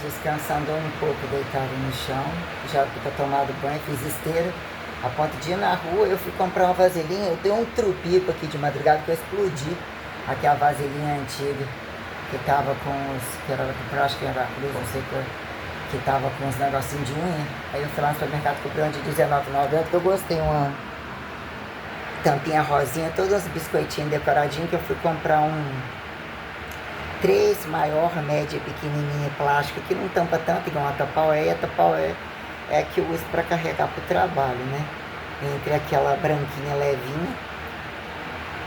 descansando um pouco, deitado no chão, já fica tomado banho, fiz esteira, a ponto de ir na rua, eu fui comprar uma vasilhinha, eu tenho um trupico aqui de madrugada que eu explodi, aqui a vasilhinha antiga, que tava com os, que era, acho que era Cruz, não sei que tava com uns negocinhos de unha, aí eu fui lá no supermercado, comprei uma de R$19,90, que eu gostei, uma tampinha rosinha, todos os biscoitinhos decoradinhos, que eu fui comprar um 3 maior, média, pequenininha, plástico, que não tampa tanto, igual uma Tupperware. A Tupperware é a que eu uso para carregar pro trabalho, né? Entre aquela branquinha levinha,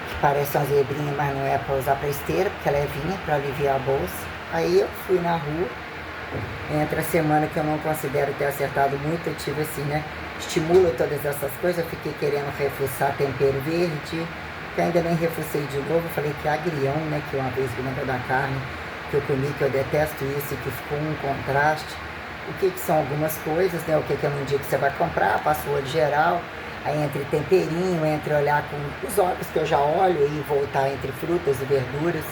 que parece uma zebrinha, mas não é para usar para esteira, porque é levinha, para aliviar a bolsa. Aí eu fui na rua, entre a semana que eu não considero ter acertado muito, eu tive assim, né? Estimula todas essas coisas, eu fiquei querendo refuçar tempero verde, que ainda nem refucei de novo, eu falei que agrião, né, que uma vez lembra da carne que eu comi, que eu detesto isso, que ficou um contraste. O que são algumas coisas, né, o que é num dia que você vai comprar, passa o olho geral, aí entre temperinho, entre olhar com os olhos que eu já olho e voltar entre frutas e verduras,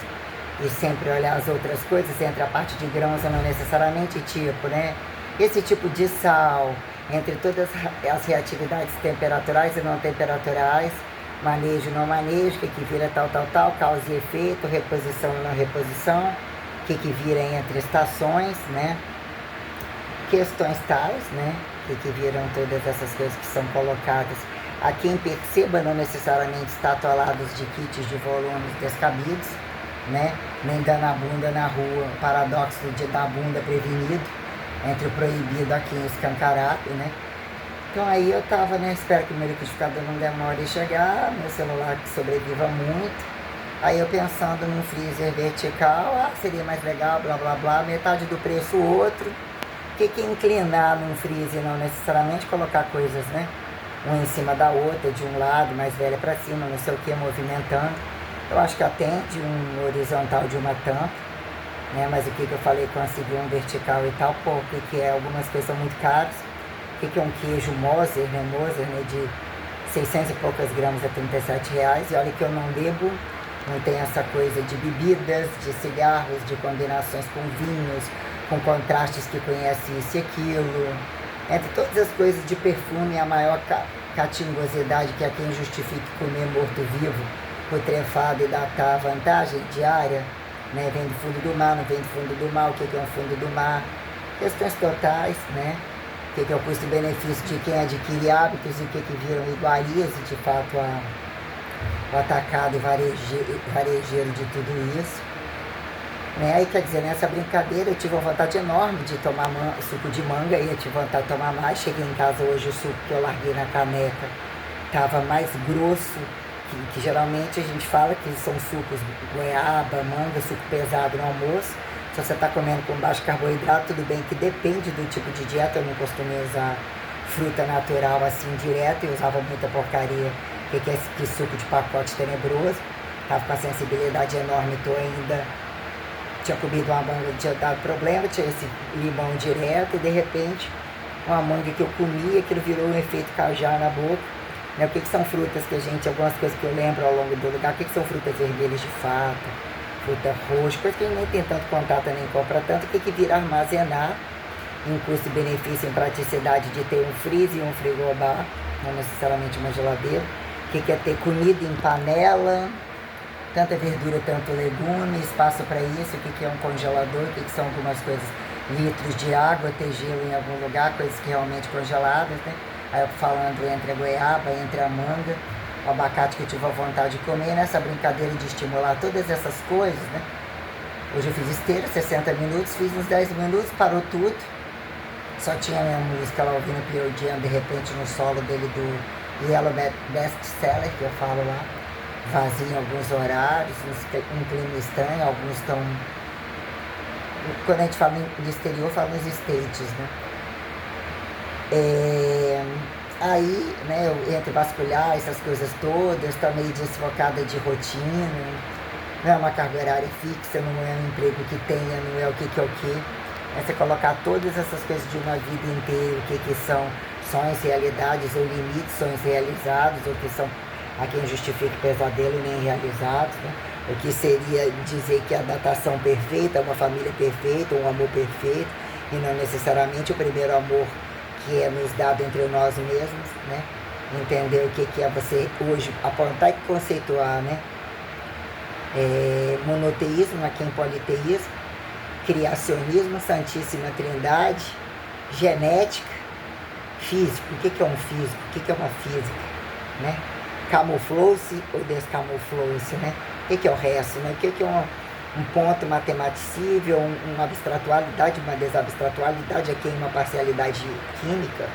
e sempre olhar as outras coisas, entre a parte de grãos e não necessariamente tipo, né, esse tipo de sal, entre todas as reatividades temperaturais e não temperaturais, manejo, não manejo, o que vira tal, causa e efeito, reposição ou não reposição, o que vira entre estações, né? Questões tais, né? O que viram todas essas coisas que são colocadas. A quem perceba, não necessariamente está atolados de kits de volumes descabidos, né? Nem dando a bunda na rua, o paradoxo de dar a bunda prevenido, entre o proibido aqui e escancarado, né? Então aí eu tava, né, espero que o meu liquidificador não demore a chegar, meu celular que sobreviva muito. Aí eu pensando num freezer vertical, seria mais legal, blá blá blá, metade do preço o outro. Que inclinar num freezer não necessariamente colocar coisas, né, uma em cima da outra, de um lado, mais velha para cima, não sei o que, movimentando. Eu acho que atende um horizontal de uma tampa, né, mas o que eu falei, conseguir um vertical e tal, pô, que é, algumas coisas são muito caras. O que é um queijo Moser, né, de 600 e poucas gramas a R$37. E olha que eu não bebo, não tem essa coisa de bebidas, de cigarros, de combinações com vinhos, com contrastes que conhece isso e aquilo. Entre todas as coisas de perfume, a maior catingosidade que é quem justifique comer morto-vivo, putrefado e datar a vantagem diária, né, vem do fundo do mar, não vem do fundo do mar, o que é um fundo do mar. Questões totais, né? O que é o custo-benefício de quem adquire hábitos e o que viram iguarias e de fato o atacado e varejeiro de tudo isso. Né? Aí quer dizer, nessa brincadeira eu tive uma vontade enorme de tomar suco de manga, e eu tive vontade de tomar mais. Cheguei em casa hoje, o suco que eu larguei na caneca estava mais grosso, que geralmente a gente fala que são sucos goiaba, manga, suco pesado no almoço. Se você está comendo com baixo carboidrato, tudo bem que depende do tipo de dieta. Eu não costumo usar fruta natural assim direto, eu usava muita porcaria, que suco de pacote tenebroso. Estava com a sensibilidade enorme, tinha comido uma manga, tinha dado problema, tinha esse limão direto, e de repente, uma manga que eu comia, aquilo virou um efeito cajá na boca. Né? O que são frutas que a gente, algumas coisas que eu lembro ao longo do lugar, o que são frutas vermelhas de fato, fruta roxa, coisa que a gente nem tem tanto contato, nem compra tanto, o que vira armazenar, em custo-benefício, em praticidade de ter um freezer e um frigobar, não necessariamente uma geladeira, o que é ter comida em panela, tanta verdura, tanto legume, espaço para isso, o que é um congelador, o que são algumas coisas, litros de água, ter gelo em algum lugar, coisas que realmente congeladas, né? Aí eu falando entre a goiaba, entre a manga, o abacate que eu tive a vontade de comer, nessa brincadeira de estimular todas essas coisas, né? Hoje eu fiz esteira, 60 minutos, fiz uns 10 minutos, parou tudo. Só tinha a minha música lá ouvindo Pearl Jam, de repente no solo dele do Yellow Best Seller, que eu falo lá, vazio em alguns horários, um clima estranho, alguns estão... Quando a gente fala de exterior, fala nos states, né? Aí, né, eu entro vasculhar essas coisas todas, estou meio desfocada de rotina, não é uma carga horária fixa, não é um emprego que tenha, não é o que é o que. É você colocar todas essas coisas de uma vida inteira, o que são sonhos, realidades ou limites, sonhos realizados, ou que são a quem justifica pesadelo nem realizados, né? O que seria dizer que a datação perfeita, uma família perfeita, um amor perfeito, e não necessariamente o primeiro amor que é nos dado entre nós mesmos, né? Entender o que é você hoje apontar e conceituar, né? Monoteísmo, aqui em politeísmo, criacionismo, Santíssima Trindade, genética, físico. O que é um físico? O que é uma física, né? Camuflou-se ou descamuflou-se, né? O que é o resto, né? O que é um ponto matematicível, uma abstratualidade, uma desabstratualidade, a quem uma parcialidade química,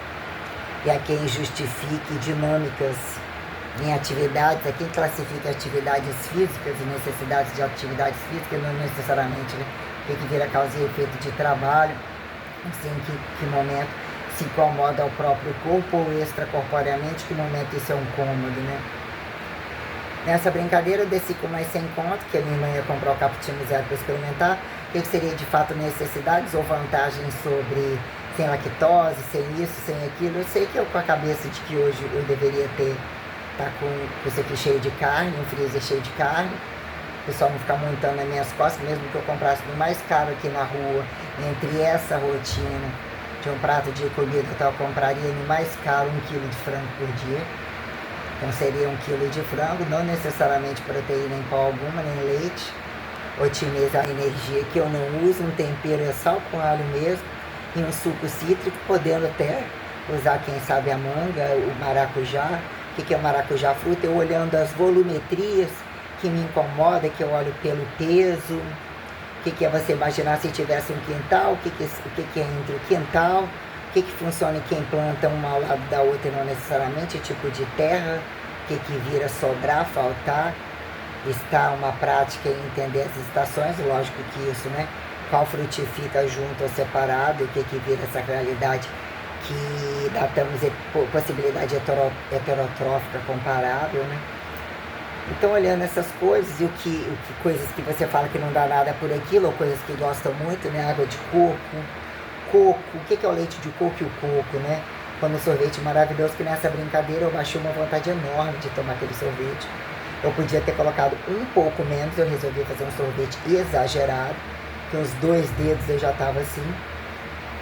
e a quem justifique dinâmicas em atividades, a quem classifica atividades físicas e necessidades de atividades físicas, não necessariamente, né? O que vira causa e efeito de trabalho, assim, em que momento se incomoda ao próprio corpo ou extracorporeamente, que momento isso é um cômodo, né? Nessa brincadeira eu desci com mais 100 conto, que a minha irmã ia comprar o cappuccino zero para experimentar, o que seria de fato necessidades ou vantagens sobre sem lactose, sem isso, sem aquilo. Eu sei que eu, com a cabeça de que hoje eu deveria tá com isso aqui cheio de carne, um freezer cheio de carne, o pessoal não ficar montando nas minhas costas, mesmo que eu comprasse no mais caro aqui na rua, entre essa rotina de um prato de comida, eu compraria no mais caro 1 quilo de frango por dia. Então seria 1 quilo de frango, não necessariamente proteína em pó alguma, nem leite. Otimizar a energia que eu não uso, um tempero é sal com alho mesmo, e um suco cítrico, podendo até usar, quem sabe, a manga, o maracujá. O que é o maracujá fruta? Eu olhando as volumetrias que me incomoda, que eu olho pelo peso. O que é você imaginar se tivesse um quintal? O que é entre o quintal? O que funciona em quem planta uma ao lado da outra e não necessariamente tipo de terra? O que vira sobrar, faltar? Está uma prática em entender as estações, lógico que isso, né? Qual frutifica junto ou separado, o que vira essa realidade que datamos possibilidade heterotrófica comparável, né? Então, olhando essas coisas, e coisas que você fala que não dá nada por aquilo, ou coisas que gostam muito, né? Água de coco, o que é o leite de coco e o coco, né? Quando um sorvete maravilhoso, que nessa brincadeira eu baixei uma vontade enorme de tomar aquele sorvete. Eu podia ter colocado um pouco menos, eu resolvi fazer um sorvete exagerado, que uns 2 dedos eu já estava assim.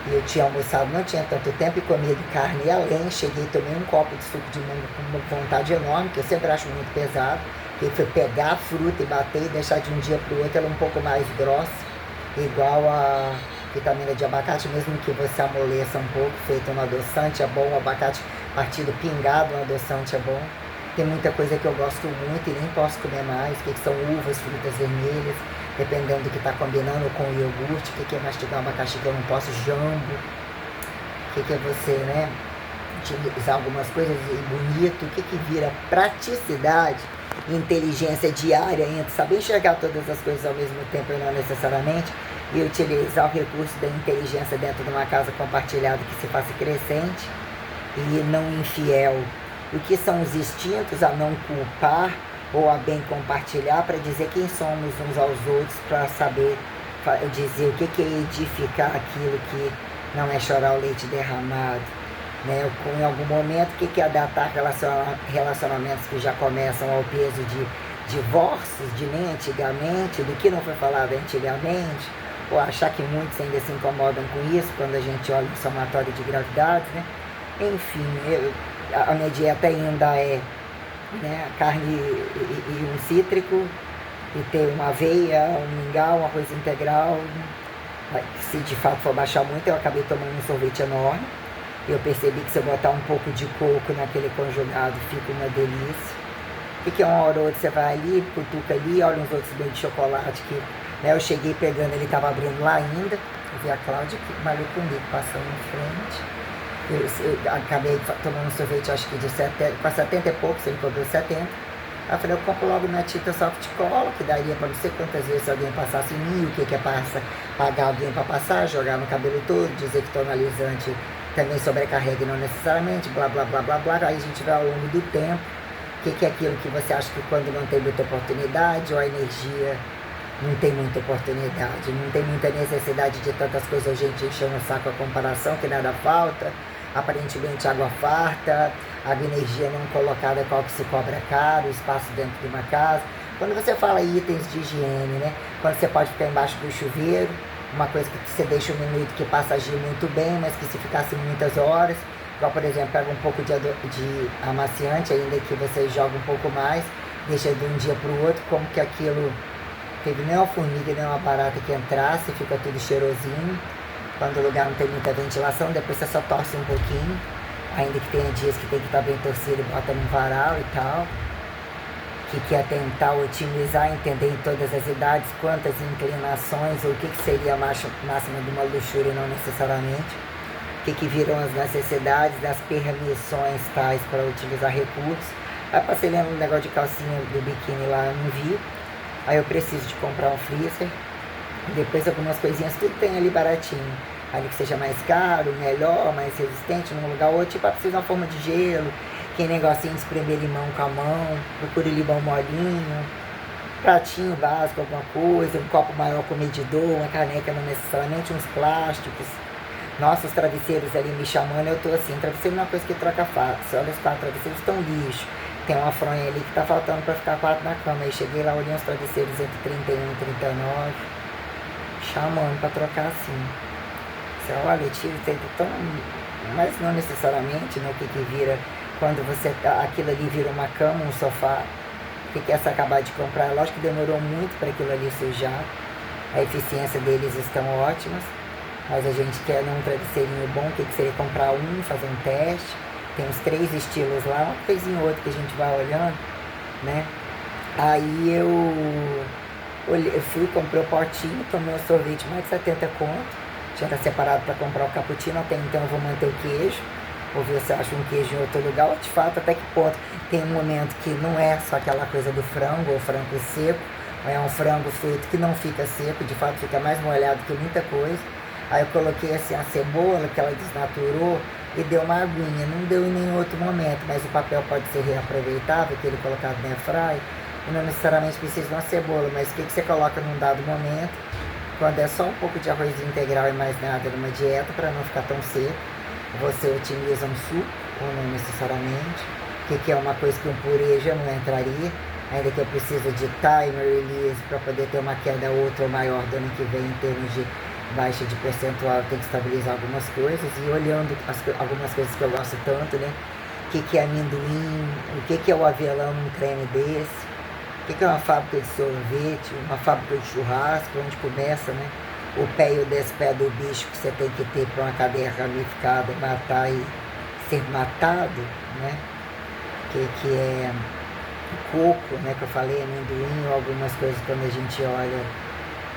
E eu tinha almoçado, não tinha tanto tempo, e comido carne e além. Cheguei e tomei um copo de suco de manga com uma vontade enorme, que eu sempre acho muito pesado. Que foi pegar a fruta e bater e deixar de um dia para o outro ela um pouco mais grossa, igual a vitamina de abacate, mesmo que você amoleça um pouco, feito um adoçante é bom, o abacate partido pingado, um adoçante é bom. Tem muita coisa que eu gosto muito e nem posso comer mais, que são uvas, frutas vermelhas, dependendo do que está combinando com o iogurte, o que é mastigar um abacaxi que eu não posso, jambo, o que é você, né, utilizar algumas coisas e bonito, o que vira praticidade, inteligência diária, entre saber enxergar todas as coisas ao mesmo tempo e não necessariamente, e utilizar o recurso da inteligência dentro de uma casa compartilhada que se faça crescente e não infiel. O que são os instintos a não culpar ou a bem compartilhar, para dizer quem somos uns aos outros, para saber dizer o que é edificar aquilo que não é chorar o leite derramado, né? Em algum momento, o que é datar relacionamentos que já começam ao peso de divórcios, de nem antigamente, do que não foi falado antigamente, ou achar que muitos ainda se incomodam com isso quando a gente olha o somatório de gravidades, né? Enfim, a minha dieta ainda é, né, carne e um cítrico, e ter uma aveia, um mingau, um arroz integral. Se de fato for baixar muito, eu acabei tomando um sorvete enorme. Eu percebi que se eu botar um pouco de coco naquele conjugado, fica uma delícia. O que é uma hora ou outra, você vai ali, cutuca ali, olha uns outros bem de chocolate que, né, eu cheguei pegando, ele estava abrindo lá ainda. Eu vi a Cláudia, que malhou comigo, passando em frente. Eu acabei tomando um sorvete, acho que de 70, com 70 e poucos, ele cobrou 70. Aí eu falei, eu compro logo na Tita Soft Cola, que daria para não sei quantas vezes se alguém passasse em mim, o que é pagar alguém para passar, jogar no cabelo todo, dizer que tonalizante também sobrecarrega e não necessariamente, blá, blá, blá, blá, blá. Aí a gente vai ao longo do tempo, o que é aquilo que você acha que quando não tem muita oportunidade, ou a energia não tem muita oportunidade, não tem muita necessidade de tantas coisas, a gente enchendo o saco a comparação, que nada falta, aparentemente água farta, a energia não colocada, qual que se cobra caro, espaço dentro de uma casa. Quando você fala itens de higiene, né? Quando você pode ficar embaixo do chuveiro, uma coisa que você deixa 1 minuto que passa a agir muito bem, mas que se ficasse muitas horas, igual por exemplo, pega um pouco de amaciante, ainda que você joga um pouco mais, deixa de um dia para o outro, como que aquilo teve nem uma formiga, nem uma barata que entrasse, fica tudo cheirosinho. Quando o lugar não tem muita ventilação, depois você só torce um pouquinho, ainda que tenha dias que tem que estar bem torcido, bota num varal e tal. Que é tentar otimizar, entender em todas as idades quantas inclinações, ou o que seria a máxima de uma luxúria, não necessariamente, o que viram as necessidades, das permissões tais para utilizar recursos. Aí passei lendo um negócio de calcinha do biquíni lá, eu não vi. Aí eu preciso de comprar um freezer. Depois algumas coisinhas, tudo tem ali baratinho. Ali que seja mais caro, melhor, mais resistente, num lugar ou outro, tipo, precisa de uma forma de gelo, que negocinho de espremer limão com a mão, procure limão molinho, pratinho básico, alguma coisa, um copo maior com medidor, uma caneca não necessariamente, uns plásticos. Nossa, os travesseiros ali me chamando, eu tô assim, travesseiro não é uma coisa que troca fácil. Olha, os 4 travesseiros estão lixo. Tem uma fronha ali que tá faltando para ficar 4 na cama. Aí cheguei lá, olhei os travesseiros entre 31 e 39, chamando para trocar assim. Você olha, tira, tem tão... Mas não necessariamente, né? O que vira, quando você aquilo ali vira uma cama, um sofá, que quer se acabar de comprar. Lógico que demorou muito para aquilo ali sujar. A eficiência deles estão ótimas. Mas a gente quer num travesseirinho bom, que seria comprar um, fazer um teste. Tem uns 3 estilos lá, uma coisinha ou outra que a gente vai olhando, né? Aí eu fui, comprei o potinho, tomei um sorvete, mais de 70 conto. Já era separado para comprar o cappuccino, até então eu vou manter o queijo. Vou ver se eu acho um queijo em outro lugar, ou de fato até que ponto. Tem um momento que não é só aquela coisa do frango, ou frango seco, é um frango feito que não fica seco, de fato fica mais molhado que muita coisa. Aí eu coloquei assim a cebola, que ela desnaturou, e deu uma aguinha. Não deu em nenhum outro momento, mas o papel pode ser reaproveitável, aquele colocado na airfryer, e não necessariamente precisa de uma cebola, mas o que você coloca num dado momento, quando é só um pouco de arroz integral e mais nada numa dieta, para não ficar tão seco, você otimiza um suco, ou não necessariamente, que é uma coisa que um purê já não entraria, ainda que eu precise de timer release para poder ter uma queda outra ou maior do ano que vem em termos de baixa de percentual, tem que estabilizar algumas coisas, e olhando algumas coisas que eu gosto tanto, né? O que é amendoim, o que é o avelã num creme desse, o que é uma fábrica de sorvete, uma fábrica de churrasco, onde começa, né? O pé e o despé do bicho que você tem que ter para uma cadeia ramificada, matar e ser matado, né? Que é o coco, né? Que eu falei, amendoim, ou algumas coisas quando a gente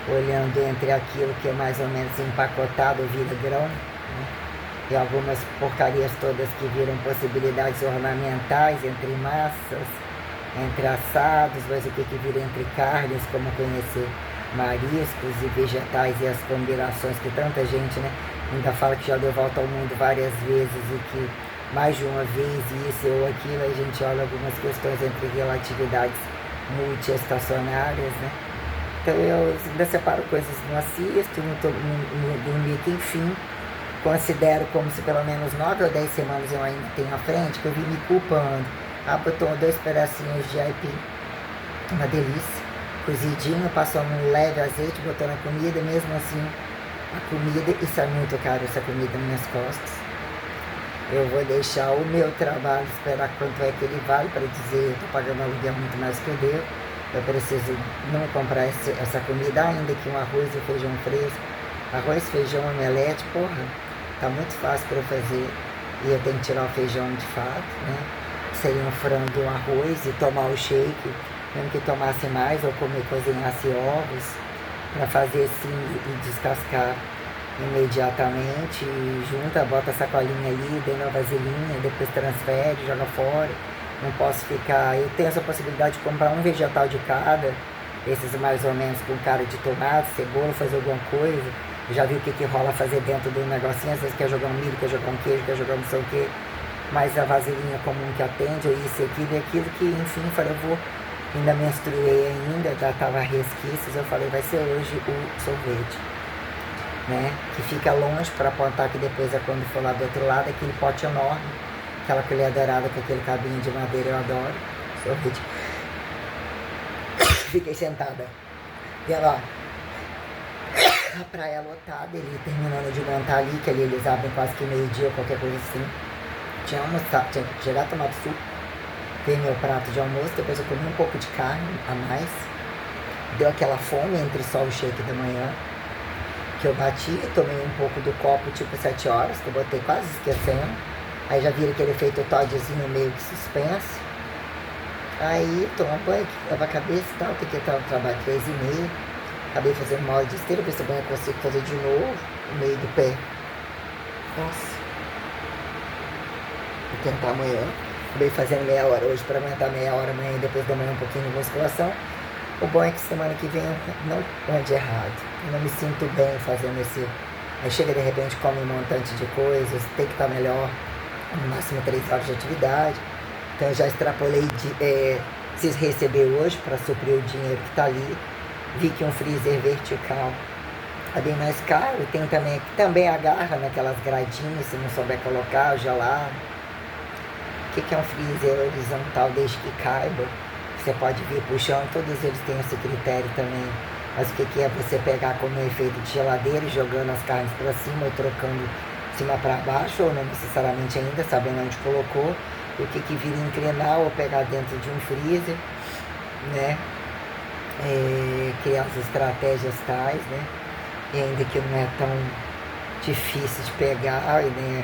olhando entre aquilo que é mais ou menos empacotado, vira grão, né? E algumas porcarias todas que viram possibilidades ornamentais entre massas, entre assados, mas o que vira entre carnes, como conhecer mariscos e vegetais e as combinações que tanta gente, né, ainda fala que já deu volta ao mundo várias vezes e que mais de uma vez isso ou aquilo, a gente olha algumas questões entre relatividades multiestacionárias, né? Então eu ainda separo coisas, não assisto, não li que enfim, considero como se pelo menos 9 ou 10 semanas eu ainda tenho à frente, que eu vim me culpando. Botou 2 pedacinhos de aipim, uma delícia, cozidinho, passou num leve azeite, botou na comida, mesmo assim, a comida, isso é muito caro, essa comida nas minhas costas. Eu vou deixar o meu trabalho, esperar quanto é que ele vale, para dizer, eu estou pagando aluguel muito mais que eu devo. Eu preciso não comprar essa comida, ainda que um arroz e feijão fresco. Arroz, feijão, omelete, porra, tá muito fácil para eu fazer. E eu tenho que tirar o feijão de fato, né? Seria um frango e um arroz e tomar o shake, mesmo que tomasse mais, ou comer, cozinhasse ovos, para fazer assim e descascar imediatamente, e junta, bota a sacolinha ali, dentro da vasilhinha, depois transfere, joga fora. Não posso ficar, eu tenho essa possibilidade de comprar um vegetal de cada, esses mais ou menos com cara de tomate, cebola, fazer alguma coisa. Eu já vi o que rola fazer dentro do negocinho, às vezes quer jogar um milho, quer jogar um queijo, quer jogar não sei o que, mas a vasilhinha comum que atende, ou isso, aquilo e aquilo, que enfim, eu falei, eu vou, ainda menstruei ainda, já estava resquícios, eu falei, vai ser hoje o sorvete, né, que fica longe para apontar que depois é quando for lá do outro lado, aquele pote enorme, aquela colher dourada com aquele cabinho de madeira, eu adoro, sorvete. Fiquei sentada, e ela, a praia lotada, ele terminando de montar ali, que ali eles abrem quase que meio-dia ou qualquer coisa assim. Tinha almoçado, tinha chegado a tomar suco, veio meu prato de almoço, depois eu comi um pouco de carne a mais. Deu aquela fome entre só o shake da manhã, que eu bati, tomei um pouco do copo tipo 7 horas, que eu botei quase esquecendo. Aí já viram aquele efeito Toddzinho meio que suspenso. Aí tomo banho, lava a cabeça e tal, tem que estar no trabalho 3h30. Acabei fazendo uma hora de esteira, ver se amanhã eu consigo fazer de novo, no meio do pé. Nossa. Vou tentar amanhã. Acabei fazendo meia hora hoje para aguentar meia hora amanhã e depois da manhã um pouquinho de musculação. O bom é que semana que vem eu não ande errado. Eu não me sinto bem fazendo esse. Aí chega de repente, come um montante de coisas, tem que estar melhor, no máximo 3 horas de atividade. Então eu já extrapolei preciso receber hoje para suprir o dinheiro que está ali. Vi que um freezer vertical é bem mais caro. Tem também que também agarra naquelas gradinhas, se não souber colocar, gelado. O que é um freezer horizontal desde que caiba? Você pode vir puxando, todos eles têm esse critério também. Mas o que é você pegar como efeito de geladeira e jogando as carnes para cima ou trocando de cima para baixo, ou não necessariamente ainda, sabendo onde colocou. O que vira inclinar ou pegar dentro de um freezer, né? Criar as estratégias tais, né? E ainda que não é tão difícil de pegar, né?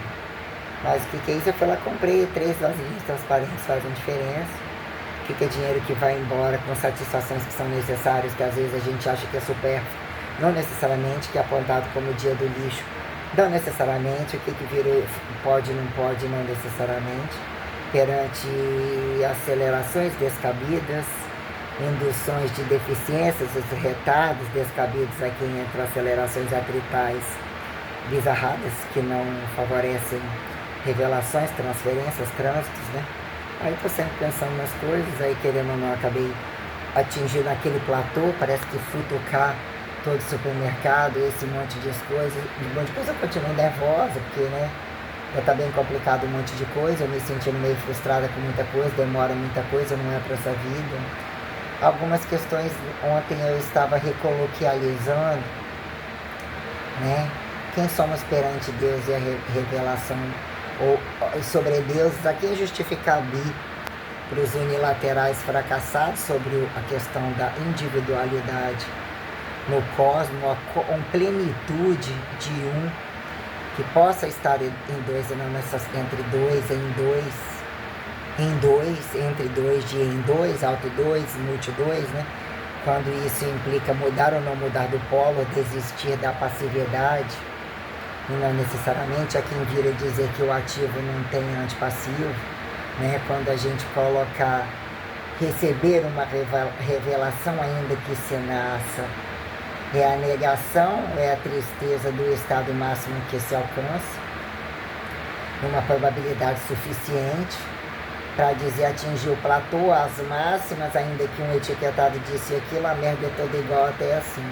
Mas o que é isso? Eu fui lá, comprei 3 vasilhas transparentes, fazem diferença. O que é dinheiro que vai embora com satisfações que são necessárias, que às vezes a gente acha que é supérfluo, não necessariamente, que é apontado como dia do lixo, não necessariamente, o que virou pode, não necessariamente, perante acelerações descabidas, induções de deficiências, os retardos descabidos aqui entre acelerações atritais bizarradas que não favorecem revelações, transferências, trânsitos, né? Aí tô sempre pensando nas coisas, aí querendo ou não, acabei atingindo aquele platô, parece que fui tocar todo o supermercado, esse monte de coisas, eu continuo nervosa, porque, né, já tá bem complicado um monte de coisa, eu me sentindo meio frustrada com muita coisa, demora muita coisa, não é pra essa vida. Algumas questões ontem eu estava recoloquializando, né, quem somos perante Deus e a revelação ou sobre Deus, a quem justificar para os unilaterais fracassados sobre a questão da individualidade no cosmos, a plenitude de um que possa estar em dois, não entre dois, entre dois, de em dois, alto dois, multi dois, né? Quando isso implica mudar ou não mudar do polo, desistir da passividade. E não necessariamente a quem vira dizer que o ativo não tem antipassivo, né? Quando a gente coloca receber uma revelação ainda que se nasça, é a negação, é a tristeza do estado máximo que se alcança, uma probabilidade suficiente para dizer atingir o platô, as máximas, ainda que um etiquetado disse aquilo, a merda é toda igual até assim.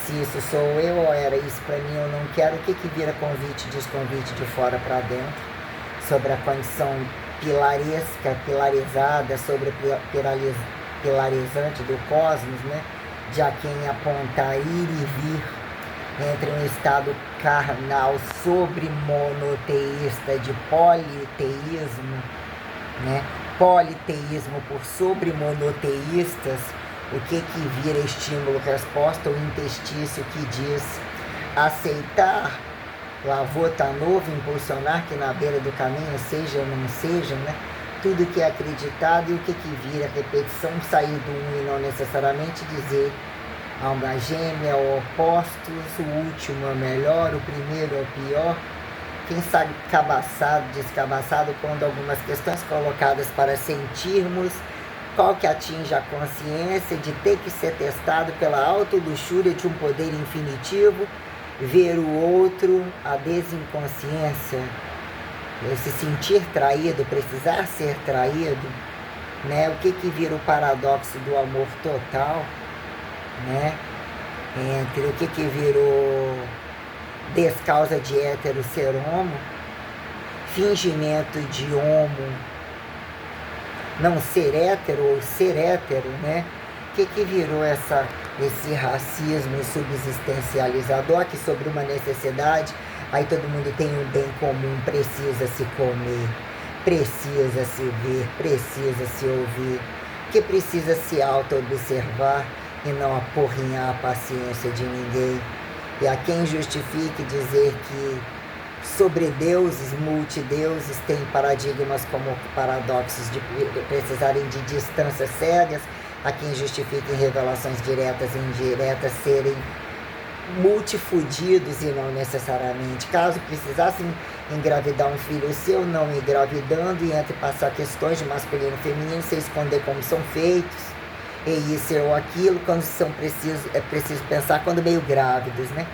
Se isso sou eu ou era isso para mim, eu não quero. O que vira convite, desconvite de fora para dentro? Sobre a condição pilaresca, pilarizada, sobre pilarizante do cosmos, né? De a quem apontar ir e vir entre um estado carnal sobre monoteísta de politeísmo, né? Politeísmo por sobre monoteístas. O que vira estímulo, resposta, o intestício que diz aceitar, lavota novo, impulsionar, que na beira do caminho seja ou não seja, né? Tudo que é acreditado e o que vira repetição, sair do um e não necessariamente dizer alma gêmea, opostos, o último é melhor, o primeiro é o pior. Quem sabe cabaçado, descabaçado, quando algumas questões colocadas para sentirmos, qual que atinge a consciência de ter que ser testado pela autoluxúria de um poder infinitivo, ver o outro, a desinconsciência, se sentir traído, precisar ser traído, né? O que vira o paradoxo do amor total, né? Entre o que virou descausa de hétero ser homo, fingimento de homo não ser hétero ou ser hétero, né? O que virou essa esse racismo subsistencializador, que sobre uma necessidade, aí todo mundo tem um bem comum, precisa se comer, precisa se ver, precisa se ouvir, que precisa se auto-observar e não apurrinhar a paciência de ninguém. E a quem justifique dizer que sobre deuses, multideuses, tem paradigmas como paradoxos de precisarem de distâncias cegas, a quem justifique revelações diretas e indiretas serem multifudidos e não necessariamente. Caso precisassem engravidar um filho seu, não engravidando, e entre passar questões de masculino e feminino, se esconder como são feitos, e isso ou aquilo, quando são é preciso pensar quando meio grávidos, né?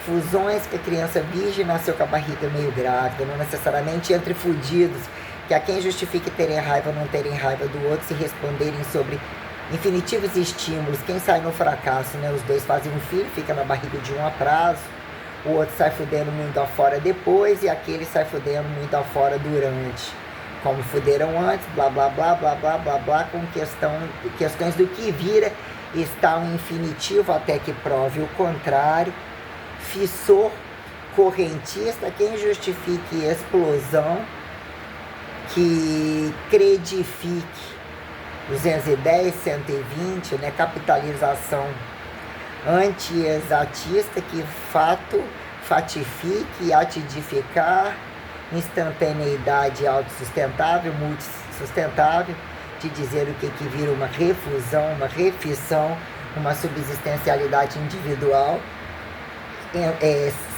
Fusões que a criança virgem nasceu com a barriga meio grávida, não necessariamente entre fudidos, que a quem justifique terem raiva ou não terem raiva do outro, se responderem sobre infinitivos estímulos. Quem sai no fracasso, né? Os dois fazem um filho, fica na barriga de um a prazo, o outro sai fudendo muito afora depois, e aquele sai fudendo muito afora durante. Como fuderam antes, blá blá blá blá blá blá blá, com questões do que vira, está um infinitivo até que prove o contrário. Fissor, correntista, quem justifique explosão, que credifique 210, 120, né? Capitalização anti-exatista, que fato fatifique, atidificar, instantaneidade autossustentável, multissustentável, de dizer o que vira uma refusão, uma refissão, uma subsistencialidade individual,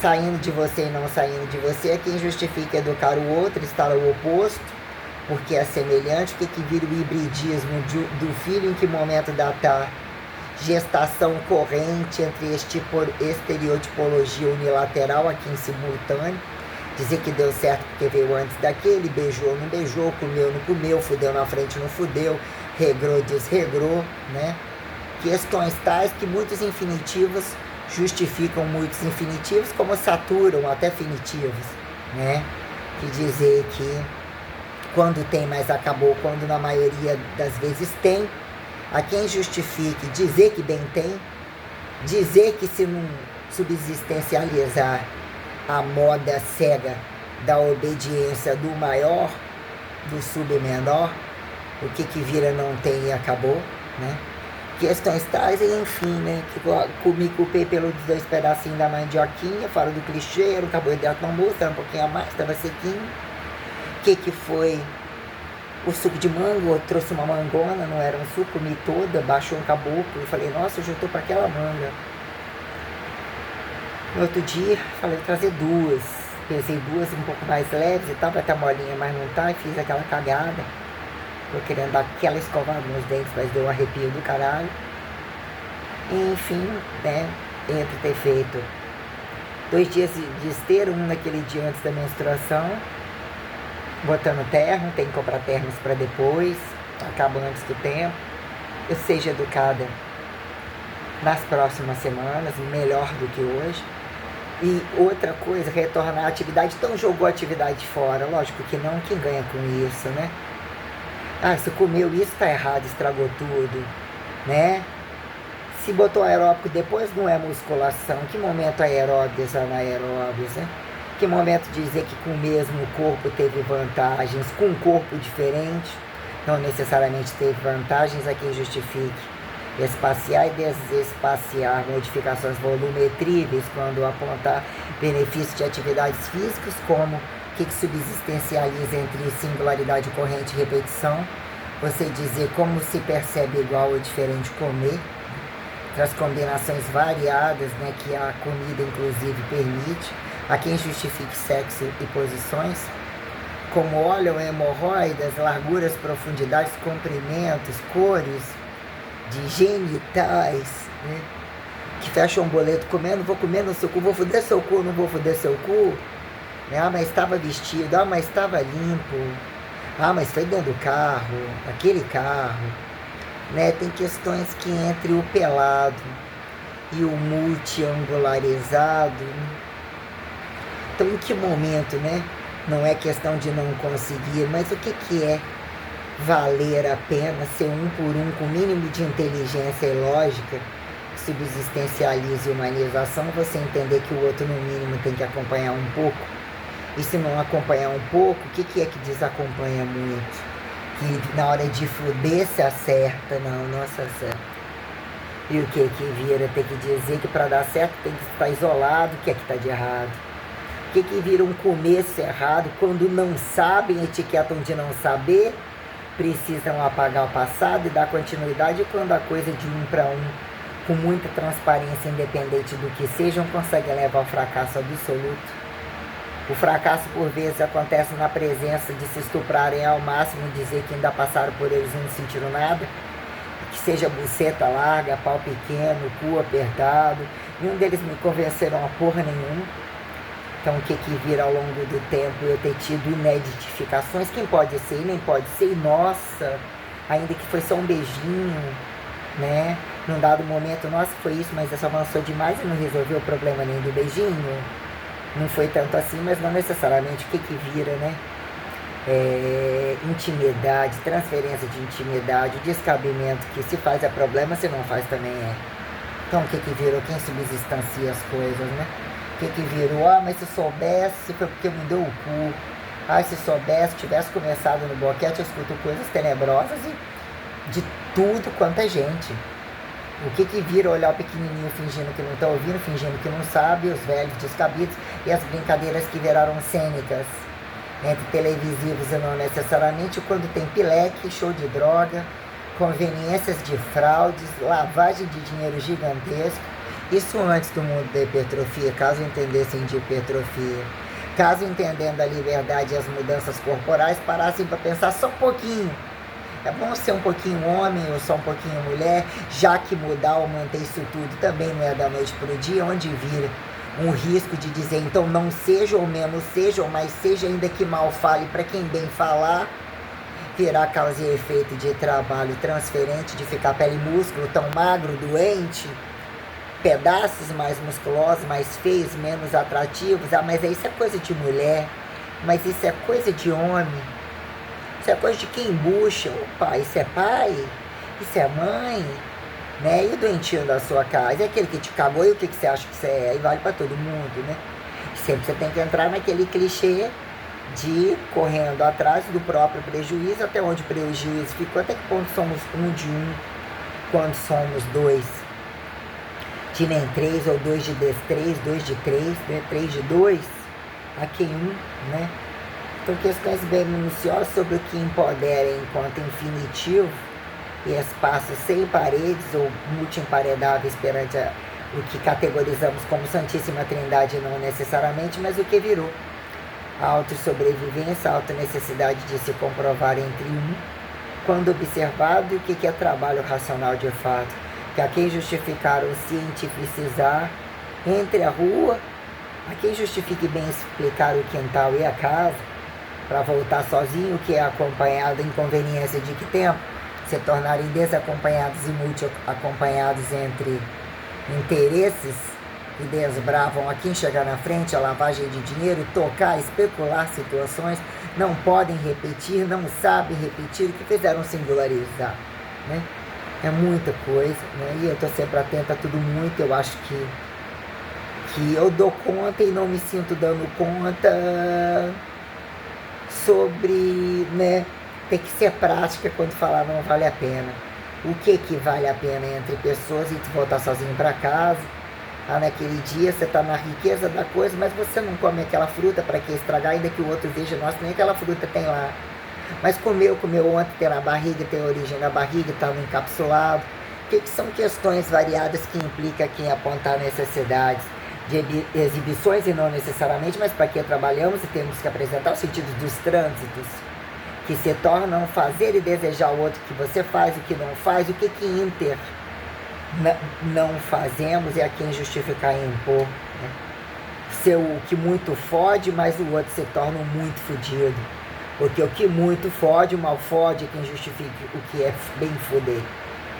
saindo de você e não saindo de você. É quem justifica educar o outro, estar ao oposto, porque é semelhante. O que vira o hibridismo do filho, em que momento datar gestação corrente entre estereotipologia unilateral aqui em simultâneo, dizer que deu certo porque veio antes daquele, beijou, não beijou, comeu, não comeu, fudeu na frente, não fudeu, regrou, desregrou, né? Questões tais que muitos infinitivos justificam muitos infinitivos, como saturam até finitivos, né? Que dizer que quando tem, mas acabou, quando na maioria das vezes tem. A quem justifique dizer que bem tem, dizer que se não subsistencializar a moda cega da obediência do maior, do submenor, o que vira não tem e acabou, né? Questões tais, e enfim, né? Que me culpei pelos 2 pedacinhos da mandioquinha, fora do clichê, era um carboidrato não moço, era um pouquinho a mais, estava sequinho. Que foi o suco de mango? Eu trouxe uma mangona, não era um suco, comi toda, baixou um caboclo, eu falei, nossa, eu já estou para aquela manga. No outro dia, falei, vou trazer 2, pesei 2 um pouco mais leves e tal, vai estar molinha, mas não tá, e fiz aquela cagada. Tô querendo dar aquela escovada nos dentes, mas deu um arrepio do caralho. E, enfim, né, entre ter feito 2 dias de esteira, um naquele dia antes da menstruação, botando terno, tem que comprar ternos para depois, acaba antes do tempo. Eu seja educada nas próximas semanas, melhor do que hoje. E outra coisa, retornar à atividade. Então jogou a atividade fora, lógico que não, quem ganha com isso, né? Ah, se comeu isso, tá errado, estragou tudo, né? Se botou aeróbico depois, não é musculação. Que momento aeróbios, anaeróbios, né? Que momento dizer que com o mesmo corpo teve vantagens, com um corpo diferente, não necessariamente teve vantagens, a quem justifique espaciar e desespaciar modificações volumetríveis quando apontar benefícios de atividades físicas, como que subsistencializa entre singularidade corrente e repetição, você dizer como se percebe igual ou diferente comer, as combinações variadas, né, que a comida inclusive permite, a quem justifique sexo e posições, como óleo, hemorroidas, larguras, profundidades, comprimentos, cores de genitais, né, que fecham um boleto comendo, vou comer no seu cu, vou foder seu cu, não vou foder seu cu, né? Ah, mas estava vestido, ah, mas estava limpo, ah, mas foi dentro do carro, aquele carro, né? Tem questões que entre o pelado e o multiangularizado, então em que momento, né? Não é questão de não conseguir, mas o que é valer a pena ser um por um com o mínimo de inteligência e lógica, subsistencializa e humaniza a ação, você entender que o outro, no mínimo, tem que acompanhar um pouco. E se não acompanhar um pouco, o que é que desacompanha muito? Que na hora de fuder se acerta, não se acerta. E o que vira? Tem que dizer que para dar certo tem que estar isolado, o que é que está de errado? O que vira um começo errado quando não sabem, etiquetam de não saber, precisam apagar o passado e dar continuidade, quando a coisa de um para um, com muita transparência, independente do que sejam, conseguem levar ao fracasso absoluto. O fracasso, por vezes, acontece na presença de se estuprarem ao máximo, dizer que ainda passaram por eles e não sentiram nada, que seja buceta larga, pau pequeno, cu apertado. Nenhum deles me convenceram a porra nenhuma. Então, o que vira ao longo do tempo eu ter tido ineditificações, quem pode ser e nem pode ser, e nossa, ainda que foi só um beijinho, né? Num dado momento, nossa, foi isso, mas isso avançou demais e não resolveu o problema nem do beijinho. Não foi tanto assim, mas não necessariamente. O que vira, né? Intimidade, transferência de intimidade, descabimento, que se faz é problema, se não faz também é. Então, o que virou? Quem subsistancia as coisas, né? O que virou? Ah, mas se soubesse, foi porque me deu o cu. Ah, se soubesse, tivesse começado no boquete, eu escuto coisas tenebrosas e de tudo quanto é gente. O que vira? Olhar o pequenininho fingindo que não está ouvindo, fingindo que não sabe, os velhos descabidos e as brincadeiras que viraram cênicas, entre televisivos e não necessariamente, quando tem pileque, show de droga, conveniências de fraudes, lavagem de dinheiro gigantesca. Isso antes do mundo da hipertrofia, caso entendessem de hipertrofia. Caso, entendendo a liberdade e as mudanças corporais, parassem para pensar só um pouquinho. É bom ser um pouquinho homem ou só um pouquinho mulher, já que mudar ou manter isso tudo também não é da noite para o dia, onde vira um risco de dizer, então não seja ou menos seja, ou mais seja, ainda que mal fale para quem bem falar, virar causa e efeito de trabalho transferente, de ficar pele e músculo tão magro, doente, pedaços mais musculosos, mais feios, menos atrativos. Ah, mas isso é coisa de mulher, mas isso é coisa de homem, isso é coisa de quem bucha. Opa, isso é pai, isso é mãe, né? E o doentinho da sua casa é aquele que te cagou, e o que você acha que você é? Aí vale pra todo mundo, né? Sempre você tem que entrar naquele clichê de ir correndo atrás do próprio prejuízo, até onde o prejuízo ficou, até que ponto somos um de um, quando somos dois de nem três, ou dois de três, dois de três, né? Três de dois, a quem um, né? Então, questões bem minuciosas sobre o que empodera enquanto infinitivo e espaços sem paredes ou multi-emparedáveis perante o que categorizamos como Santíssima Trindade, não necessariamente, mas o que virou a autossobrevivência, a autonecessidade de se comprovar entre um, quando observado, e o que é trabalho racional de fato, que a quem justificaram cientificizar entre a rua, a quem justifique bem explicar o quintal e a casa, para voltar sozinho, que é acompanhado, inconveniência de que tempo? Se tornarem desacompanhados e multi-acompanhados entre interesses que desbravam a quem chegar na frente, a lavagem de dinheiro, tocar, especular situações, não podem repetir, não sabem repetir, o que fizeram singularizar, né? É muita coisa, né? E eu estou sempre atenta a tudo muito, eu acho que eu dou conta e não me sinto dando conta sobre, né, ter que ser prática quando falar não vale a pena. O que vale a pena entre pessoas e voltar sozinho para casa? Ah, naquele dia você está na riqueza da coisa, mas você não come aquela fruta, para que estragar, ainda que o outro veja, nossa, nem aquela fruta tem lá. Mas comeu ontem, tem na barriga, tem origem na barriga, estava encapsulado. O que são questões variadas que implicam aqui em apontar necessidades de exibições e não necessariamente, mas para que trabalhamos e temos que apresentar os sentidos dos trânsitos, que se tornam fazer e desejar o outro que você faz, o que não faz, o que inter não fazemos e a quem justificar e impor, né? Ser o que muito fode, mas o outro se torna um muito fodido. Porque o que muito fode, o mal fode, quem justifica o que é bem foder,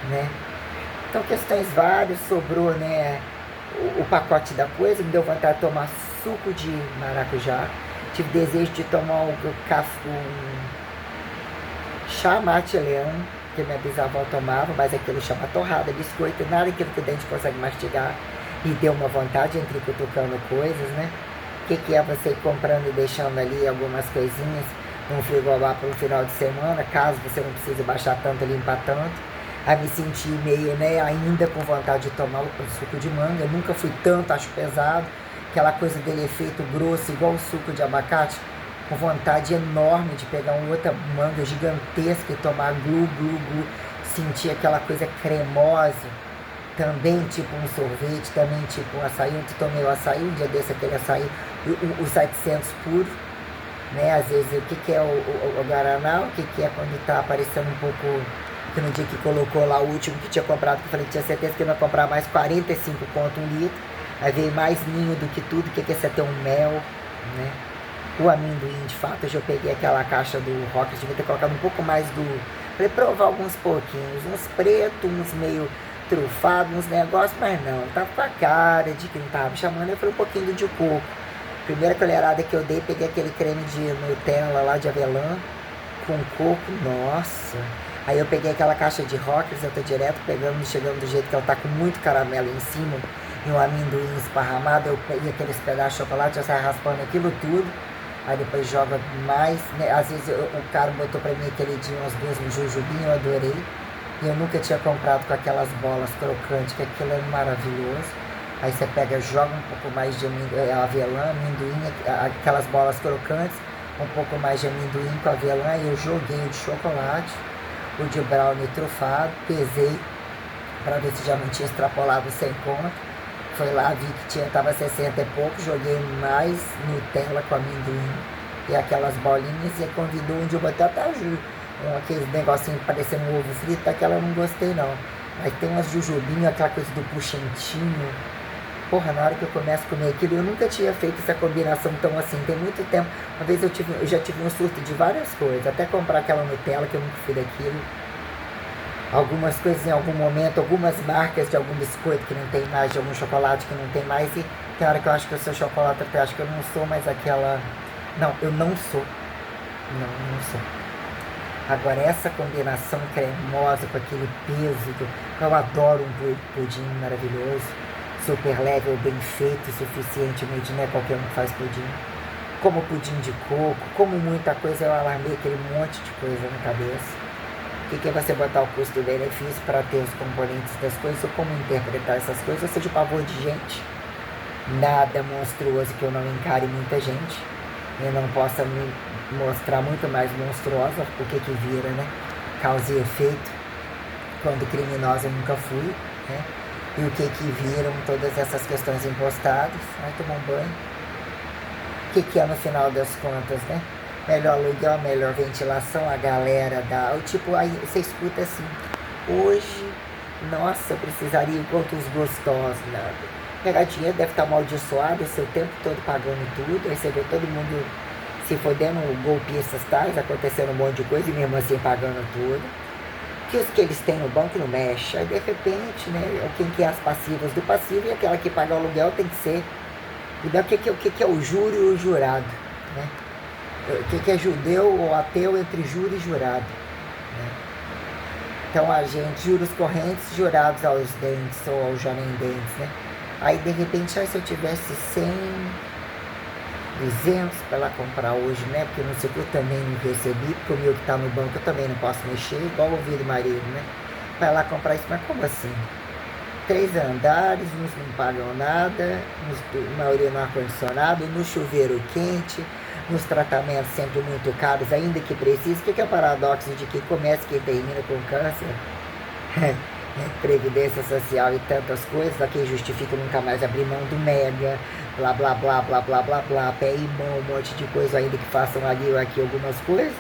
né? Então, questões várias, sobrou, né, o pacote da coisa, me deu vontade de tomar suco de maracujá, tive desejo de tomar um chá mate leão, que minha bisavó tomava, mas aquilo chama torrada, biscoito, nada aquilo que o dente consegue mastigar. E deu uma vontade entre cutucando coisas, né? O que é você ir comprando e deixando ali algumas coisinhas num frigobar para um final de semana, caso você não precise baixar tanto, limpar tanto. Aí me senti meio, né, ainda com vontade de tomar o suco de manga. Eu nunca fui tanto, acho pesado. Aquela coisa dele é feito grosso, igual o suco de abacate. Com vontade enorme de pegar uma outra manga gigantesca e tomar glu, glu, glu. Sentir aquela coisa cremosa. Também tipo um sorvete, também tipo um açaí. Ontem tomei o açaí, um dia desse aquele açaí, o 700 puro. Né? Às vezes o que é o Guaraná, o que é quando está aparecendo um pouco... Que no dia que colocou lá o último que tinha comprado, que eu falei que tinha certeza que não ia comprar mais 45 conto um litro. Aí veio mais ninho do que tudo, que esse é ter um mel, né? O amendoim, de fato, hoje eu peguei aquela caixa do Rock, devia ter colocado um pouco mais do... Falei, provar alguns pouquinhos, uns pretos, uns meio trufados, uns negócios, mas não, tava com a cara de quem tava me chamando, eu falei um pouquinho do de coco. Primeira colherada que eu dei, peguei aquele creme de Nutella lá de avelã, com coco, nossa... Aí eu peguei aquela caixa de Rockers, eu tô direto pegando, chegando do jeito que ela tá com muito caramelo em cima, e um amendoim esparramado, eu peguei aqueles pedaços de chocolate, já saio raspando aquilo tudo, aí depois joga mais, né? Às vezes o cara botou pra mim aquele dia umas duas no jujubinho, eu adorei, e eu nunca tinha comprado com aquelas bolas crocantes, que aquilo é maravilhoso. Aí você pega, joga um pouco mais de avelã, amendoim, aquelas bolas crocantes, um pouco mais de amendoim com avelã, e eu joguei o de chocolate, o de brownie trufado, pesei para ver se já não tinha extrapolado 100 conto. Foi lá, vi que tava 60 e pouco, joguei mais Nutella com amendoim e aquelas bolinhas, e convidou um dia eu botei até aqueles negocinhos parecendo um ovo frito, aquela eu não gostei não. Mas tem umas jujubinhas, aquela coisa do puxentinho. Porra, na hora que eu começo a comer aquilo, eu nunca tinha feito essa combinação tão assim, tem muito tempo. Uma vez eu já tive um surto de várias coisas, até comprar aquela Nutella, que eu nunca fui daquilo. Algumas coisas em algum momento, algumas marcas de algum biscoito que não tem mais, de algum chocolate que não tem mais, e tem hora que eu acho que eu sou chocolate, até acho que eu não sou mais aquela... Não, eu não sou. Não sou. Agora, essa combinação cremosa com aquele peso, eu adoro um pudim maravilhoso. Super leve ou bem feito, suficientemente, não é qualquer um que faz pudim. Como pudim de coco, como muita coisa, eu alarmei aquele monte de coisa na cabeça. O que é você botar o custo-benefício para ter os componentes das coisas, ou como interpretar essas coisas, ou seja, o pavor de gente. Nada monstruoso que eu não encare muita gente, e não possa me mostrar muito mais monstruosa, o que vira, né? Causa e efeito. Quando criminosa eu nunca fui, né? E o que viram todas essas questões impostadas. Vai tomar um banho. O que é no final das contas, né? Melhor aluguel, melhor ventilação, a galera dá... Tipo, aí você escuta assim, hoje, nossa, eu precisaria quantos gostosos, nada. Pegar dinheiro deve estar amaldiçoado, o seu tempo todo pagando tudo, aí você vê todo mundo se fodendo, golpistas tais, acontecendo um monte de coisa e mesmo assim pagando tudo. Que os que eles têm no banco não mexe, aí de repente, né, quem que é as passivas do passivo, e aquela que paga o aluguel tem que ser. E daí o que é o juro e o jurado, né? O que é judeu ou ateu entre juro e jurado, né? Então a gente, juros correntes, jurados aos dentes ou aos dentes, né? Aí de repente, se eu tivesse 100, 200 para lá comprar hoje, né? Porque não sei o que eu também não recebi, porque o meu que está no banco eu também não posso mexer, igual o ouvido marido, né? Vai lá comprar isso, mas como assim? 3 andares, uns não pagam nada, a maioria no ar-condicionado, no chuveiro quente, nos tratamentos sempre muito caros, ainda que precise. O que é o paradoxo de quem começa e quem termina com câncer? Previdência social e tantas coisas, a quem justifica nunca mais abrir mão do mega, blá blá blá blá blá blá blá, pé e mão, um monte de coisa ainda que façam ali ou aqui algumas coisas.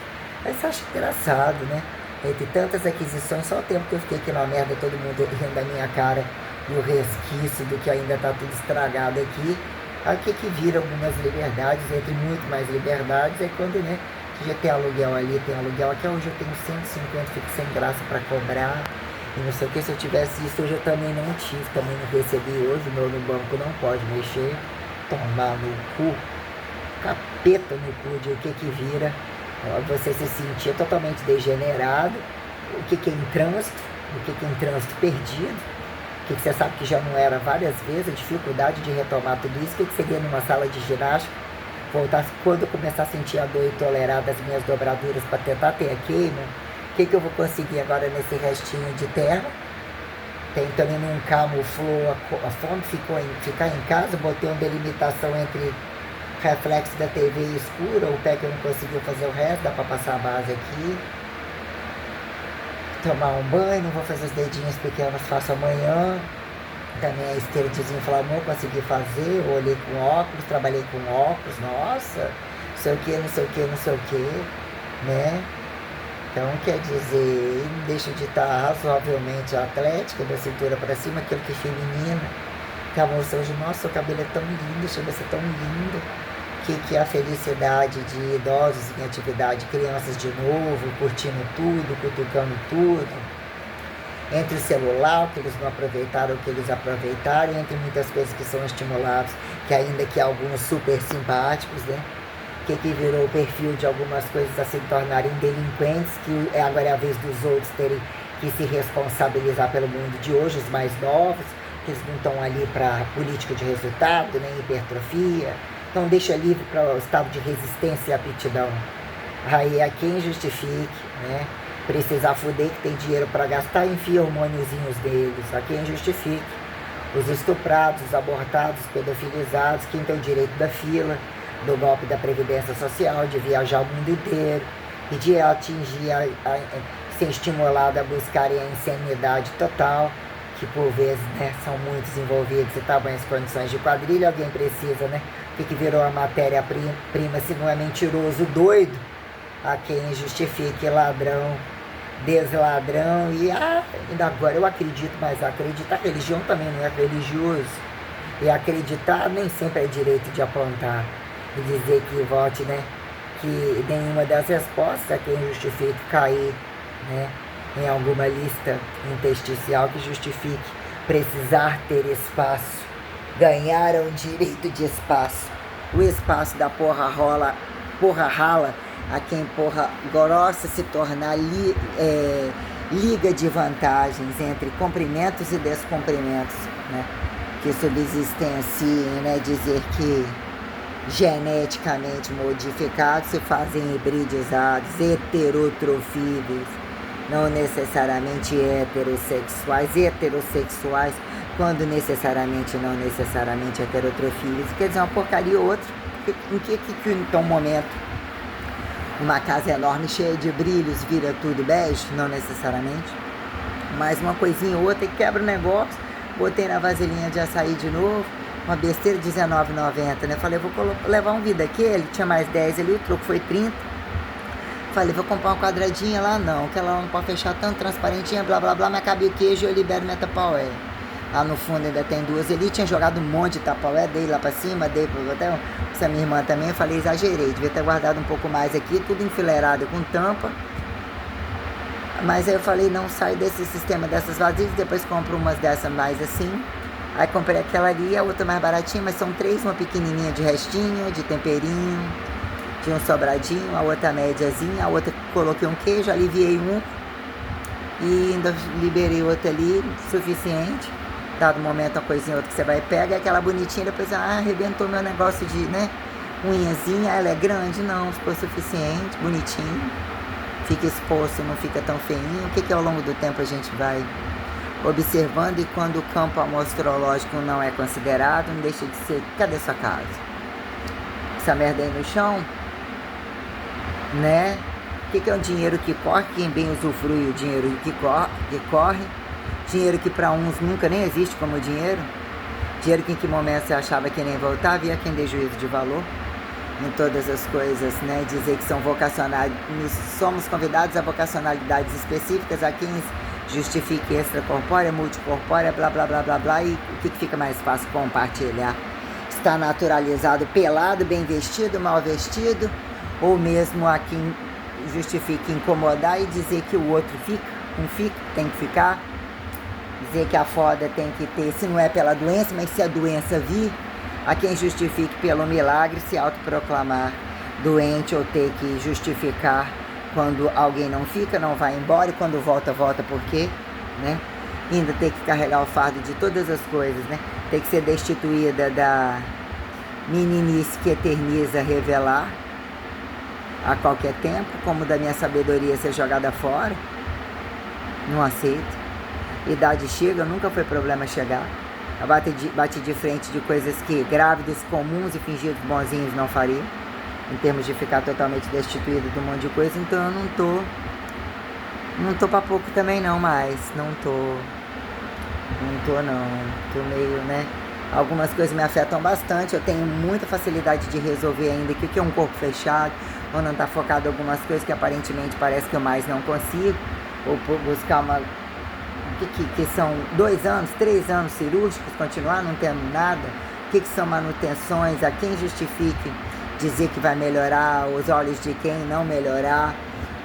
Aí você acha engraçado, né? Entre tantas aquisições, só o tempo que eu fiquei aqui na merda, todo mundo rindo da minha cara, e o resquício do que ainda tá tudo estragado aqui. Aí o que vira algumas liberdades, entre muito mais liberdades, é quando, né, que já tem aluguel ali, tem aluguel aqui, hoje eu tenho 150, fico sem graça para cobrar, e não sei o que, se eu tivesse isso hoje eu também não tive, também não recebi hoje, o meu no banco não pode mexer, tomar no cu, capeta no cu de o que vira, você se sentir totalmente degenerado, o que é em trânsito, o que é em trânsito perdido, o que você sabe que já não era várias vezes, a dificuldade de retomar tudo isso, o que seria numa sala de ginástica, voltar quando eu começar a sentir a dor e tolerar das minhas dobraduras para tentar ter a queima, o que eu vou conseguir agora nesse restinho de terra? Tentando não camuflou a fome, ficar em casa, botei uma delimitação entre reflexo da TV escura, o pé que eu não conseguiu fazer o resto, dá para passar a base aqui. Tomar um banho, não vou fazer os dedinhos pequenos, faço amanhã. Também a esteira desinflamou, consegui fazer, eu olhei com óculos, trabalhei com óculos, nossa, não sei o que, não sei o que, não sei o que, né? Então, quer dizer, não deixa de estar razoavelmente atlética, da cintura para cima, aquilo que é feminino, que a moça hoje, nossa, seu cabelo é tão lindo, chega a ser tão lindo, que é a felicidade de idosos em atividade, crianças de novo, curtindo tudo, cutucando tudo, entre o celular, o que eles não aproveitaram, o que eles aproveitaram, entre muitas coisas que são estimuladas, que ainda que alguns super simpáticos, né? Que virou o perfil de algumas coisas a se tornarem delinquentes, que agora é a vez dos outros terem que se responsabilizar pelo mundo de hoje, os mais novos, que eles não estão ali para política de resultado, nem hipertrofia, então deixa livre para o estado de resistência e aptidão. Aí a quem justifique, né? Precisar fuder que tem dinheiro para gastar, enfia hormôniozinhos deles, a quem justifique. Os estuprados, os abortados, os pedofilizados, quem tem o direito da fila, do golpe da Previdência Social, de viajar o mundo inteiro e de atingir, ser estimulado a buscarem a insanidade total, que por vezes, né, são muitos envolvidos e tamanhas condições de quadrilha, alguém precisa, né? O que virou a matéria-prima se não é mentiroso, doido? A quem justifique ladrão, desladrão e ainda agora eu acredito, mas acreditar, religião também não é religioso. E acreditar nem sempre é direito de apontar e dizer que vote, né? Que nenhuma das respostas a quem justifique cair, né, em alguma lista intersticial que justifique precisar ter espaço, ganhar um direito de espaço, o espaço da porra rala, a quem porra grossa se tornar liga de vantagens entre cumprimentos e descumprimentos, né, que subsistenciem, né, dizer que geneticamente modificados se fazem hibridizados, heterotrofíveis, não necessariamente heterossexuais, quando necessariamente não necessariamente heterotrofíveis, quer dizer, uma porcaria ou outra. Em que então momento uma casa enorme cheia de brilhos vira tudo bege? Não necessariamente, mas uma coisinha ou outra e quebra o negócio. Botei na vasilhinha de açaí de novo, uma besteira, R$19,90, né? Falei, vou levar um vidro daquele, tinha mais 10 ali, o troco foi 30. Falei, vou comprar uma quadradinha lá, não, que ela não pode fechar tanto, transparentinha, blá, blá, blá, mas cabe o queijo e eu libero minha tapaué. Lá no fundo ainda tem duas ali, tinha jogado um monte de tapaué, dei lá pra cima, dei até essa minha irmã também, eu falei, exagerei, devia ter guardado um pouco mais aqui, tudo enfileirado com tampa. Mas aí eu falei, não, sai desse sistema dessas vasilhas, depois compro umas dessas mais assim. Aí comprei aquela ali, a outra mais baratinha, mas são 3, uma pequenininha de restinho, de temperinho, de um sobradinho, a outra médiazinha, a outra coloquei um queijo, aliviei um e ainda liberei outra ali, suficiente. Dado o momento, uma coisinha outra que você vai e pega, aquela bonitinha, depois, arrebentou meu negócio de, né, unhazinha, ela é grande, não, ficou suficiente, bonitinho, fica exposto, não fica tão feinho. O que ao longo do tempo a gente vai observando, e quando o campo amostrológico não é considerado, não deixa de ser, cadê sua casa? Essa merda aí no chão, né? O que é o dinheiro que corre? Quem bem usufrui o dinheiro que corre, dinheiro que para uns nunca nem existe como dinheiro, dinheiro que em que momento você achava que nem voltava, e a quem dê juízo de valor em todas as coisas, né? Dizer que são vocacionais, somos convidados a vocacionalidades específicas, a quem justifique extracorpórea, multicorpórea, blá, blá, blá, blá, blá, e o que fica mais fácil? Compartilhar. Está naturalizado, pelado, bem vestido, mal vestido, ou mesmo a quem justifique incomodar e dizer que o outro fica, não fica, tem que ficar, dizer que a foda tem que ter, se não é pela doença, mas se a doença vir, a quem justifique pelo milagre se autoproclamar doente ou ter que justificar quando alguém não fica, não vai embora, e quando volta, volta por quê, né? Ainda tem que carregar o fardo de todas as coisas, né? Tem que ser destituída da meninice que eterniza revelar a qualquer tempo, como da minha sabedoria ser jogada fora. Não aceito. Idade chega, nunca foi problema chegar. Eu bati de frente de coisas que grávidos comuns e fingidos bonzinhos não fariam, em termos de ficar totalmente destituído de um monte de coisa. Então eu não tô pra pouco também não, mas não tô meio, né? Algumas coisas me afetam bastante, eu tenho muita facilidade de resolver ainda que o que é um corpo fechado, ou não tá focado em algumas coisas que aparentemente parece que eu mais não consigo, ou buscar uma que são 2 anos, 3 anos cirúrgicos, continuar não tendo nada, o que são manutenções, a quem justifique dizer que vai melhorar, os olhos de quem não melhorar,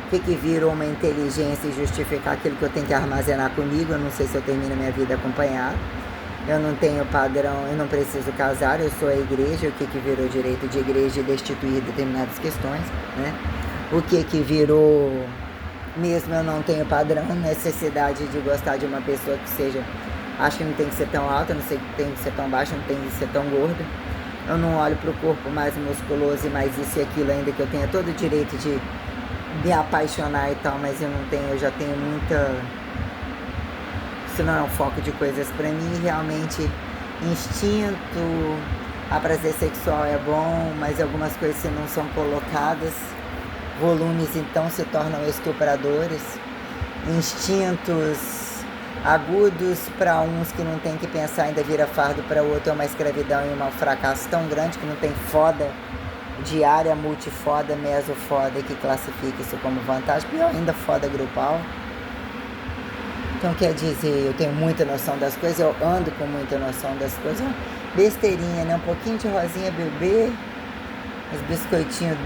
o que virou uma inteligência e justificar aquilo que eu tenho que armazenar comigo. Eu não sei se eu termino minha vida acompanhado, eu não tenho padrão, eu não preciso casar, eu sou a igreja, o que virou direito de igreja e destituir determinadas questões, né? O que virou, mesmo eu não tenho padrão, necessidade de gostar de uma pessoa que seja, acho que não tem que ser tão alta, não sei que tem que ser tão baixa, não tem que ser tão gorda. Eu não olho para o corpo mais musculoso e mais isso e aquilo, ainda que eu tenha todo o direito de me apaixonar e tal, mas eu já tenho muita... Isso não é um foco de coisas para mim, realmente instinto, a prazer sexual é bom, mas algumas coisas se não são colocadas, volumes então se tornam estupradores, instintos agudos para uns que não tem que pensar ainda vira fardo, para o outro é uma escravidão e um fracasso tão grande que não tem foda diária, multifoda, mesofoda que classifique isso como vantagem, pior ainda foda grupal. Então quer dizer, eu tenho muita noção das coisas, eu ando com muita noção das coisas, besteirinha, né? Um pouquinho de rosinha bebê, uns biscoitinhos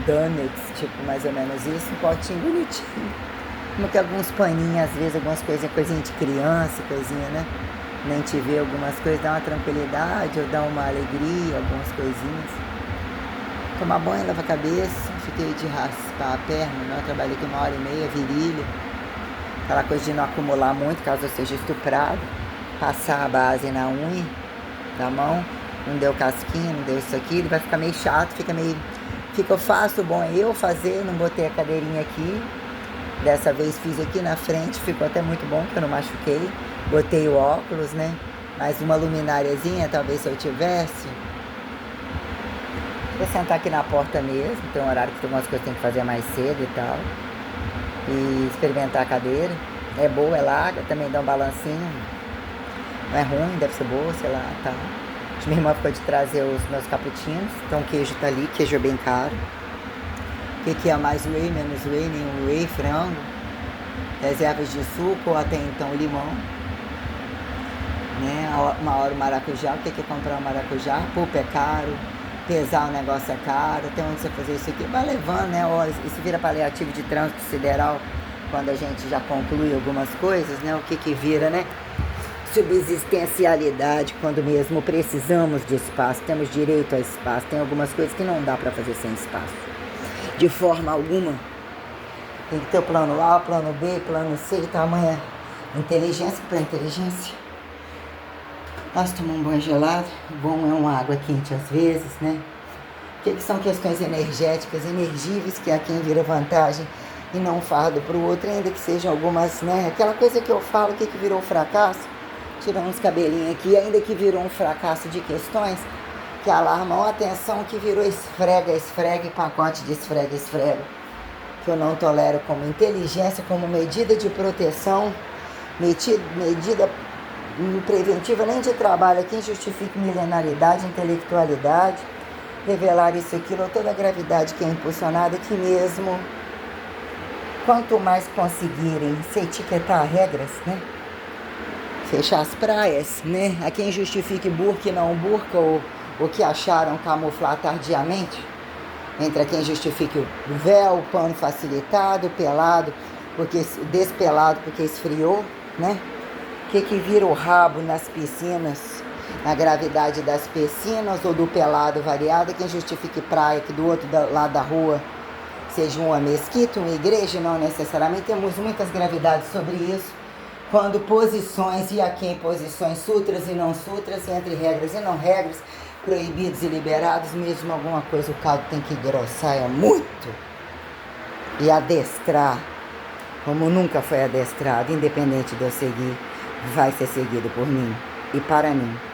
donuts, tipo mais ou menos isso, um potinho bonitinho, como que alguns paninhos, às vezes algumas coisinha de criança, coisinha, né? Nem te ver algumas coisas, dá uma tranquilidade, ou dá uma alegria, algumas coisinhas. Tomar banho, lavar a cabeça, fiquei de raspar a perna, né? Eu trabalhei aqui 1h30, virilha. Aquela coisa de não acumular muito, caso eu seja estuprado. Passar a base na unha da mão, não deu casquinha, não deu isso aqui, ele vai ficar meio chato, fica fácil, bom é eu fazer, não botei a cadeirinha aqui. Dessa vez fiz aqui na frente, ficou até muito bom, que eu não machuquei. Botei o óculos, né? Mais uma lumináriazinha, talvez se eu tivesse. Vou sentar aqui na porta mesmo, tem um horário que algumas coisas tem que fazer mais cedo e tal. E experimentar a cadeira. É boa, é larga, também dá um balancinho. Não é ruim, deve ser boa, sei lá, tá. Minha irmã ficou de trazer os meus cappuccinos, então o queijo tá ali, queijo é bem caro. O que é mais whey, menos whey, nenhum whey, frango, reservas de suco ou até então limão. Né? Uma hora o maracujá, o que é comprar um maracujá? Pulpa é caro. Pesar o negócio é caro, tem onde você fazer isso aqui, vai levando, né? Isso vira paliativo de trânsito sideral quando a gente já conclui algumas coisas, né? O que vira, né? Subsistencialidade, quando mesmo precisamos de espaço, temos direito a espaço, tem algumas coisas que não dá para fazer sem espaço, de forma alguma. Tem que ter o plano A, o plano B, plano C e tamanha inteligência para inteligência. Nós tomamos um banho gelado, bom é uma água quente às vezes, né? O que são questões energéticas, energíveis, que é quem vira vantagem e não fardo para o outro, ainda que sejam algumas, né? Aquela coisa que eu falo, o que virou fracasso, tirando uns cabelinhos aqui, ainda que virou um fracasso de questões que alarmam a atenção, que virou esfrega, e pacote de esfrega, que eu não tolero como inteligência, como medida de proteção, medida preventiva nem de trabalho, quem justifica milenaridade, intelectualidade, revelar isso, aquilo, toda a gravidade que é impulsionada, que mesmo quanto mais conseguirem se etiquetar regras, né? Fechar as praias, né? A quem justifique burca e não burca, ou o que acharam camuflar tardiamente, entre a quem justifique o véu, o pano facilitado, pelado, despelado porque esfriou, né? O que vira o rabo nas piscinas, na gravidade das piscinas ou do pelado variado, quem justifique praia, que do outro lado da rua seja uma mesquita, uma igreja, não necessariamente. Temos muitas gravidades sobre isso. Quando posições, e aqui em posições sutras e não sutras, entre regras e não regras, proibidos e liberados, mesmo alguma coisa o caldo tem que engrossar, é muito. E adestrar, como nunca foi adestrado, independente de eu seguir, vai ser seguido por mim e para mim.